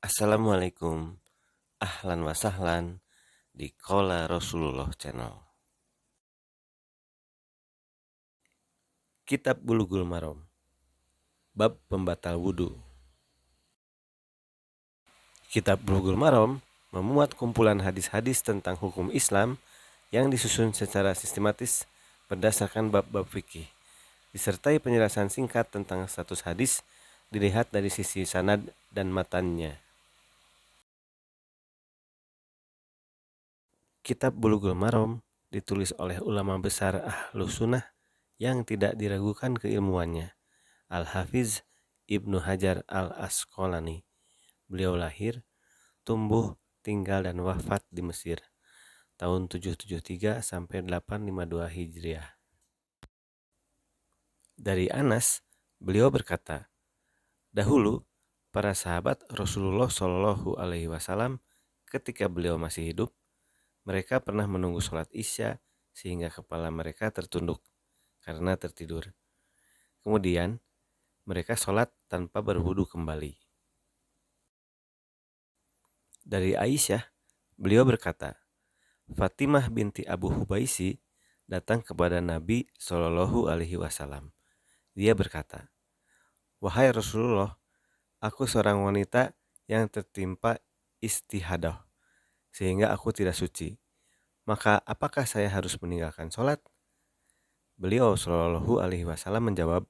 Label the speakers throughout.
Speaker 1: Assalamualaikum, ahlan wa sahlan di Qala Rasulullah Channel. Kitab Bulughul Maram, bab pembatal wudu. Kitab Bulughul Maram memuat kumpulan hadis-hadis tentang hukum Islam yang disusun secara sistematis berdasarkan bab-bab fikih, disertai penjelasan singkat tentang status hadis dilihat dari sisi sanad dan matannya. Kitab Bulughul Maram ditulis oleh ulama besar Ahlus Sunnah yang tidak diragukan keilmuannya, Al-Hafiz Ibnu Hajar Al-Asqalani. Beliau lahir, tumbuh, tinggal dan wafat di Mesir tahun 773 sampai 852 Hijriah. Dari Anas, beliau berkata, dahulu para sahabat Rasulullah Shallallahu Alaihi Wasallam ketika beliau masih hidup, mereka pernah menunggu sholat Isya sehingga kepala mereka tertunduk karena tertidur. Kemudian mereka sholat tanpa berwudu kembali. Dari Aisyah, beliau berkata, Fatimah binti Abu Hubaisi datang kepada Nabi Shallallahu Alaihi Wasallam. Dia berkata, wahai Rasulullah, aku seorang wanita yang tertimpa istihadah, sehingga aku tidak suci. Maka apakah saya harus meninggalkan sholat? Beliau Shallallahu Alaihi Wasallam menjawab,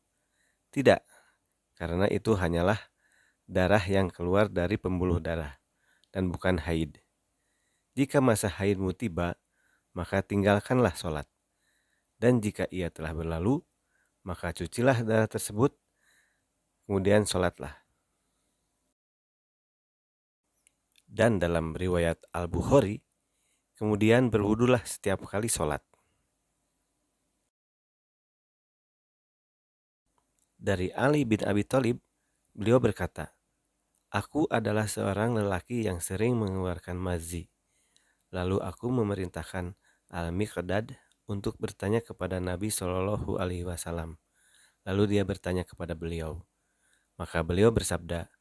Speaker 1: tidak, karena itu hanyalah darah yang keluar dari pembuluh darah dan bukan haid. Jika masa haidmu tiba, maka tinggalkanlah sholat. Dan jika ia telah berlalu, maka cucilah darah tersebut, kemudian sholatlah. Dan dalam riwayat Al-Bukhari, kemudian berwudulah setiap kali sholat. Dari Ali bin Abi Thalib, beliau berkata, aku adalah seorang lelaki yang sering mengeluarkan mazi. Lalu aku memerintahkan Al-Miqdad untuk bertanya kepada Nabi Shallallahu Alaihi Wasallam. Lalu dia bertanya kepada beliau. Maka beliau bersabda,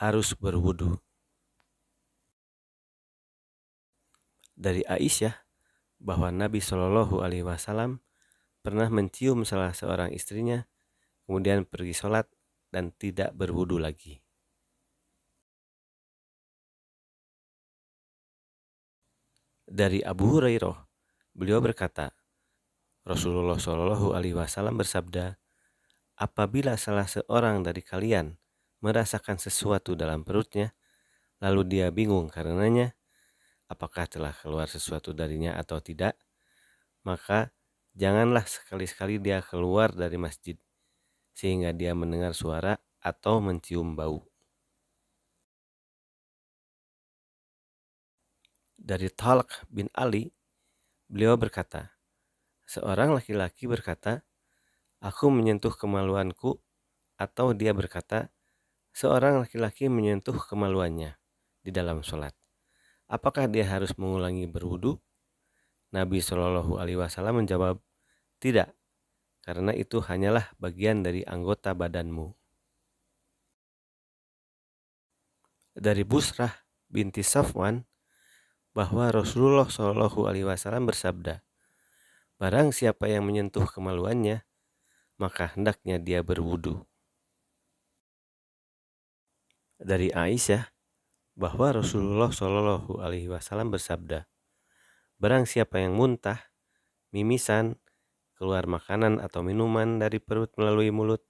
Speaker 1: harus berwudu. Dari Aisyah, bahwa Nabi Shallallahu Alaihi Wasallam pernah mencium salah seorang istrinya, kemudian pergi sholat dan tidak berwudu lagi. Dari Abu Hurairah, beliau berkata, Rasulullah Shallallahu Alaihi Wasallam bersabda, apabila salah seorang dari kalian merasakan sesuatu dalam perutnya, lalu dia bingung karenanya, apakah telah keluar sesuatu darinya atau tidak, maka janganlah sekali-sekali dia keluar dari masjid, sehingga dia mendengar suara atau mencium bau. Dari Talq bin Ali, beliau berkata, seorang laki-laki berkata, aku menyentuh kemaluanku, atau dia berkata, seorang laki-laki menyentuh kemaluannya di dalam sholat. Apakah dia harus mengulangi berwudu? Nabi Shallallahu Alaihi Wasallam menjawab, tidak, karena itu hanyalah bagian dari anggota badanmu. Dari Busrah binti Safwan, bahwa Rasulullah Shallallahu Alaihi Wasallam bersabda, barang siapa yang menyentuh kemaluannya, maka hendaknya dia berwudu. Dari Aisyah, bahwa Rasulullah Shallallahu Alaihi Wasallam bersabda, barang siapa yang muntah, mimisan, keluar makanan atau minuman dari perut melalui mulut,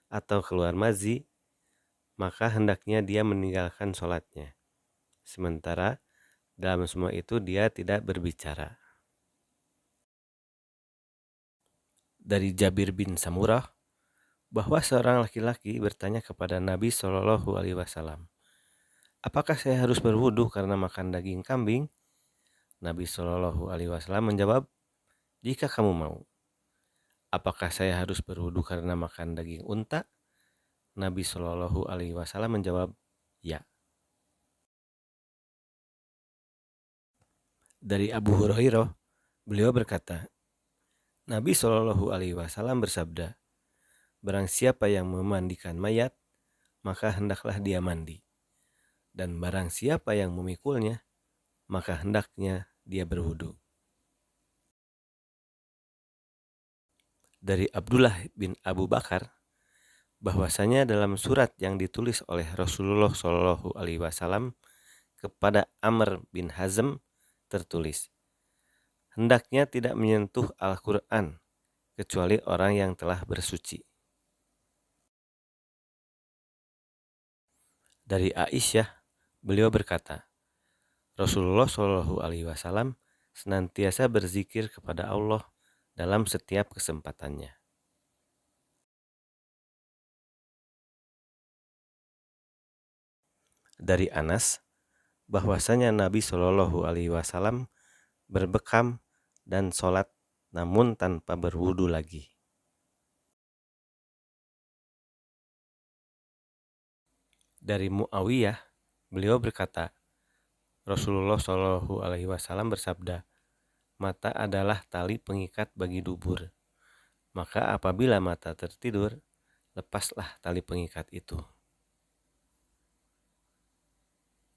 Speaker 1: atau keluar mazi, maka hendaknya dia meninggalkan sholatnya. Sementara dalam semua itu dia tidak berbicara. Dari Jabir bin Samurah, bahwa seorang laki-laki bertanya kepada Nabi Shallallahu Alaihi Wasallam, apakah saya harus berwudu karena makan daging kambing? Nabi Shallallahu Alaihi Wasallam menjawab, jika kamu mau. Apakah saya harus berwudu karena makan daging unta? Nabi Shallallahu Alaihi Wasallam menjawab, ya. Dari Abu Hurairah, beliau berkata, Nabi Shallallahu Alaihi Wasallam bersabda, barang siapa yang memandikan mayat, maka hendaklah dia mandi. Dan barang siapa yang memikulnya, maka hendaknya dia berwudu. Dari Abdullah bin Abu Bakar, bahwasanya dalam surat yang ditulis oleh Rasulullah Shallallahu Alaihi Wasallam kepada Amr bin Hazm tertulis, hendaknya tidak menyentuh Al-Quran kecuali orang yang telah bersuci. Dari Aisyah, beliau berkata, Rasulullah Shallallahu Alaihi Wasallam senantiasa berzikir kepada Allah dalam setiap kesempatannya. Dari Anas, bahwasanya Nabi Shallallahu Alaihi Wasallam berbekam dan sholat namun tanpa berwudu lagi. Dari Muawiyah, beliau berkata, Rasulullah Shallallahu Alaihi Wasallam bersabda, mata adalah tali pengikat bagi dubur. Maka apabila mata tertidur, lepaslah tali pengikat itu.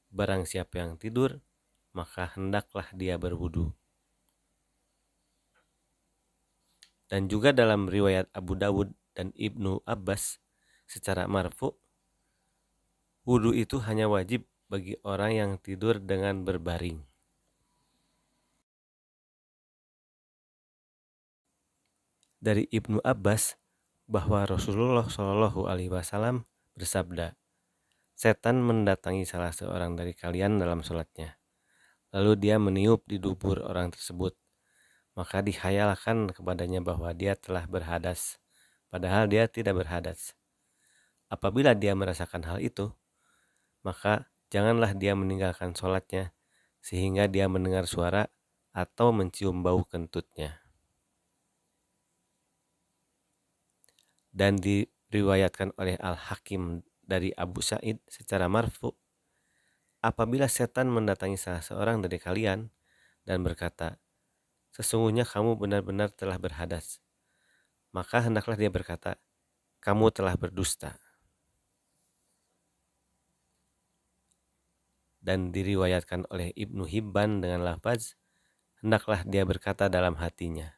Speaker 1: Barang siapa yang tidur, maka hendaklah dia berwudu. Dan juga dalam riwayat Abu Dawud dan Ibnu Abbas secara marfu, wudu itu hanya wajib bagi orang yang tidur dengan berbaring. Dari Ibnu Abbas bahwa Rasulullah Shallallahu Alaihi Wasallam bersabda, setan mendatangi salah seorang dari kalian dalam sholatnya. Lalu dia meniup di dubur orang tersebut. Maka dihayalkan kepadanya bahwa dia telah berhadas, padahal dia tidak berhadas. Apabila dia merasakan hal itu, maka janganlah dia meninggalkan sholatnya, sehingga dia mendengar suara atau mencium bau kentutnya. Dan diriwayatkan oleh Al-Hakim dari Abu Sa'id secara marfu, apabila setan mendatangi salah seorang dari kalian dan berkata, sesungguhnya kamu benar-benar telah berhadas, maka hendaklah dia berkata, kamu telah berdusta. Dan diriwayatkan oleh Ibnu Hibban dengan lafaz, hendaklah dia berkata dalam hatinya,